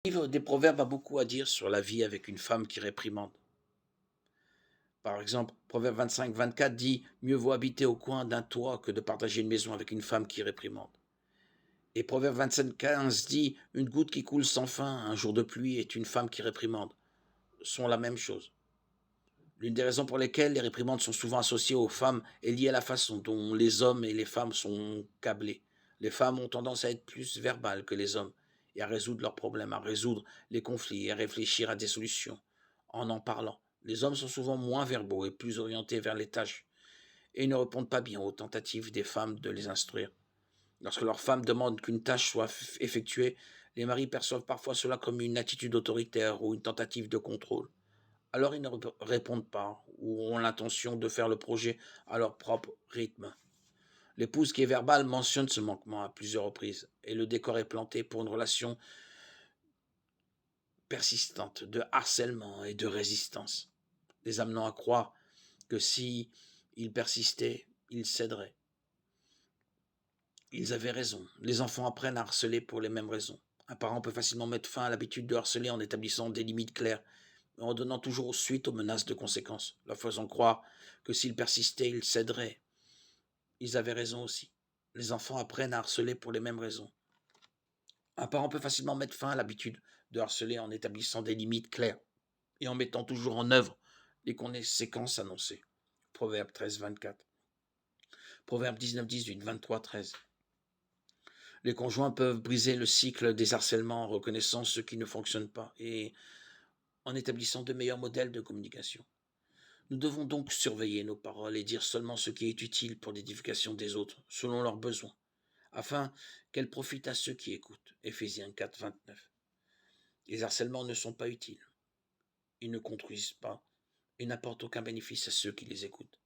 Le livre des Proverbes a beaucoup à dire sur la vie avec une femme qui réprimande. Par exemple, Proverbe 25-24 dit: Mieux vaut habiter au coin d'un toit que de partager une maison avec une femme qui réprimande. Et Proverbe 27-15 dit: Une goutte qui coule sans fin, un jour de pluie est une femme qui réprimande. Sont la même chose. L'une des raisons pour lesquelles les réprimandes sont souvent associées aux femmes est liée à la façon dont les hommes et les femmes sont câblés. Les femmes ont tendance à être plus verbales que les hommes et à résoudre leurs problèmes, à résoudre les conflits et à réfléchir à des solutions en parlant. Les hommes sont souvent moins verbaux et plus orientés vers les tâches et ne répondent pas bien aux tentatives des femmes de les instruire. Lorsque leurs femmes demandent qu'une tâche soit effectuée, les maris perçoivent parfois cela comme une attitude autoritaire ou une tentative de contrôle. Alors ils ne répondent pas ou ont l'intention de faire le projet à leur propre rythme. L'épouse qui est verbale mentionne ce manquement à plusieurs reprises et le décor est planté pour une relation persistante de harcèlement et de résistance, les amenant à croire que si ils persistaient, ils céderaient. Ils avaient raison. Les enfants apprennent à harceler pour les mêmes raisons. Un parent peut facilement mettre fin à l'habitude de harceler en établissant des limites claires, mais en donnant toujours suite aux menaces de conséquences, leur faisant croire que s'ils persistaient, ils céderaient. Ils avaient raison aussi. Les enfants apprennent à harceler pour les mêmes raisons. Un parent peut facilement mettre fin à l'habitude de harceler en établissant des limites claires et en mettant toujours en œuvre les conséquences annoncées. Proverbe 13-24. Proverbe 19-18, 23-13. Les conjoints peuvent briser le cycle des harcèlements en reconnaissant ce qui ne fonctionne pas et en établissant de meilleurs modèles de communication. Nous devons donc surveiller nos paroles et dire seulement ce qui est utile pour l'édification des autres, selon leurs besoins, afin qu'elles profitent à ceux qui écoutent. Éphésiens 4, 29. Les harcèlements ne sont pas utiles. Ils ne construisent pas et n'apportent aucun bénéfice à ceux qui les écoutent.